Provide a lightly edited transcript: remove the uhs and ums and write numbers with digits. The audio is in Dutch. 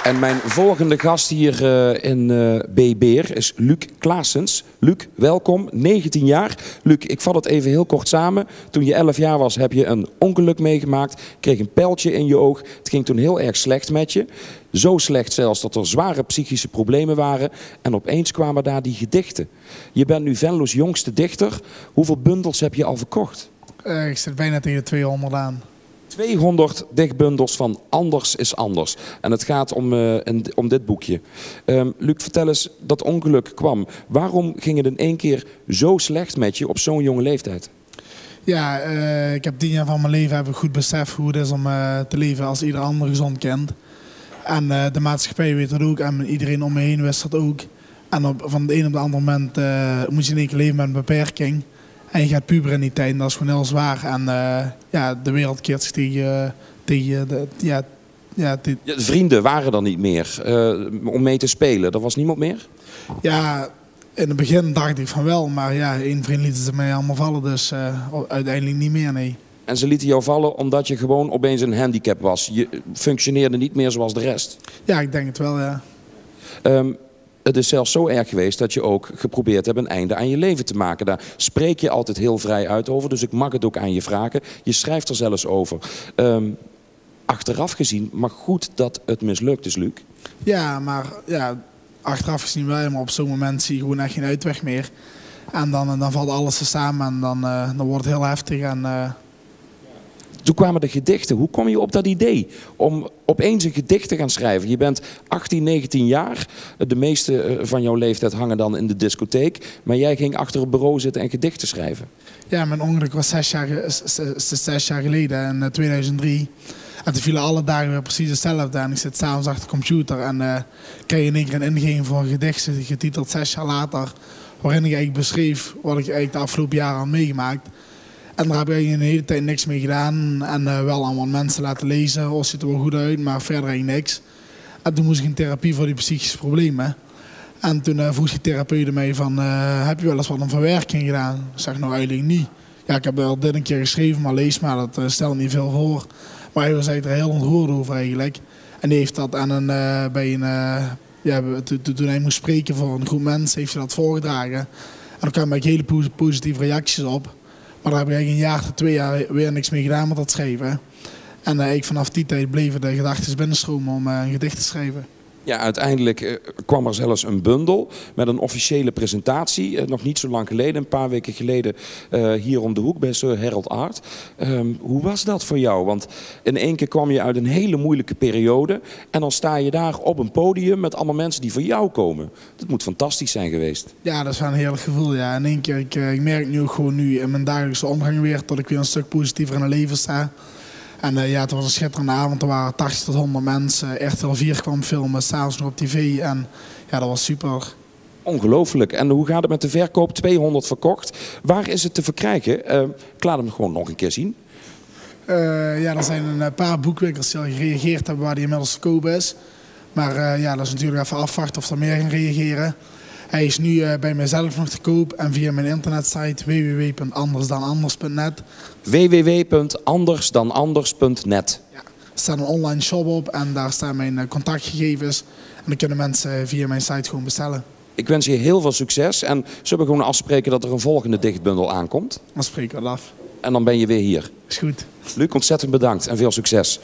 En mijn volgende gast hier in B-Beer is Luc Claessens. Luc, welkom. 19 jaar. Luc, ik vat het even heel kort samen. Toen je 11 jaar was, heb je een ongeluk meegemaakt. Kreeg een pijltje in je oog. Het ging toen heel erg slecht met je. Zo slecht zelfs dat er zware psychische problemen waren. En opeens kwamen daar die gedichten. Je bent nu Venlo's jongste dichter. Hoeveel bundels heb je al verkocht? Ik zit bijna tegen de 200 aan. 200 dichtbundels van Anders is Anders. En het gaat om dit boekje. Luc, vertel eens, dat ongeluk kwam. Waarom ging het in één keer zo slecht met je op zo'n jonge leeftijd? Ja, ik heb 10 jaar van mijn leven heb ik goed beseft hoe het is om te leven als ieder ander gezond kind. En de maatschappij weet dat ook en iedereen om me heen wist dat ook. En van de een op de andere moment moet je in één keer leven met een beperking. En je gaat puberen in die tijd en dat is gewoon heel zwaar. En ja, de wereld keert zich tegen de vrienden waren er niet meer om mee te spelen. Er was niemand meer? Ja, in het begin dacht ik van wel. Maar ja, één vriend liet ze mij allemaal vallen. Dus uiteindelijk niet meer, nee. En ze lieten jou vallen omdat je gewoon opeens een handicap was. Je functioneerde niet meer zoals de rest. Ja, ik denk het wel, ja. Het is zelfs zo erg geweest dat je ook geprobeerd hebt een einde aan je leven te maken. Daar spreek je altijd heel vrij uit over, dus ik mag het ook aan je vragen. Je schrijft er zelfs over. Achteraf gezien, maar goed dat het mislukt is, Luc. Ja, maar ja, achteraf gezien wel, maar op zo'n moment zie je gewoon echt geen uitweg meer. En dan valt alles er samen en dan wordt het heel heftig. Toen kwamen de gedichten. Hoe kom je op dat idee om opeens een gedicht te gaan schrijven? Je bent 18, 19 jaar. De meeste van jouw leeftijd hangen dan in de discotheek. Maar jij ging achter een bureau zitten en gedichten schrijven. Ja, mijn ongeluk was 6 jaar geleden, in 2003. En toen vielen alle dagen weer precies hetzelfde. En ik zit s'avonds achter de computer en krijg je in één keer een ingeving voor een gedicht getiteld 6 jaar later. Waarin ik eigenlijk beschreef wat ik eigenlijk de afgelopen jaren had meegemaakt. En daar heb ik een hele tijd niks mee gedaan. En wel allemaal mensen laten lezen. Oh, ziet er wel goed uit, maar verder eigenlijk niks. En toen moest ik in therapie voor die psychische problemen. En toen vroeg die therapeut mij van, heb je wel eens wat een verwerking gedaan? Ik zeg, nou eigenlijk niet. Ja, ik heb wel dit een keer geschreven, maar lees maar, dat stelt niet veel voor. Maar hij was eigenlijk er heel ontroerd over eigenlijk. En die heeft dat aan toen hij moest spreken voor een groep mensen, heeft hij dat voorgedragen. En er kwamen eigenlijk hele positieve reacties op. Maar daar heb ik eigenlijk 1 jaar tot 2 jaar weer niks mee gedaan met dat schrijven. En vanaf die tijd bleven de gedachten binnenstromen om een gedicht te schrijven. Ja, uiteindelijk kwam er zelfs een bundel met een officiële presentatie. Nog niet zo lang geleden, een paar weken geleden, hier om de hoek bij Sir Harold Art. Hoe was dat voor jou? Want in één keer kwam je uit een hele moeilijke periode. En dan sta je daar op een podium met allemaal mensen die voor jou komen. Dat moet fantastisch zijn geweest. Ja, dat is wel een heerlijk gevoel. Ja. In één keer, ik merk nu ook gewoon nu in mijn dagelijkse omgang weer dat ik weer een stuk positiever in het leven sta. En ja, het was een schitterende avond. Er waren 80 tot 100 mensen. RTL 4 kwam filmen, s'avonds nog op tv. En ja, dat was super. Ongelooflijk. En hoe gaat het met de verkoop? 200 verkocht. Waar is het te verkrijgen? Ik laat hem gewoon nog een keer zien. Ja, er zijn een paar boekwinkels die al gereageerd hebben waar die inmiddels te koop is. Maar ja, dat is natuurlijk even afwachten of er meer gaan reageren. Hij is nu bij mijzelf nog te koop en via mijn internetsite www.andersdananders.net. www.andersdananders.net. Ja, er staat een online shop op en daar staan mijn contactgegevens. En dan kunnen mensen via mijn site gewoon bestellen. Ik wens je heel veel succes en zullen we gewoon afspreken dat er een volgende dichtbundel aankomt? Dan spreken we het af. En dan ben je weer hier. Is goed. Luc, ontzettend bedankt en veel succes.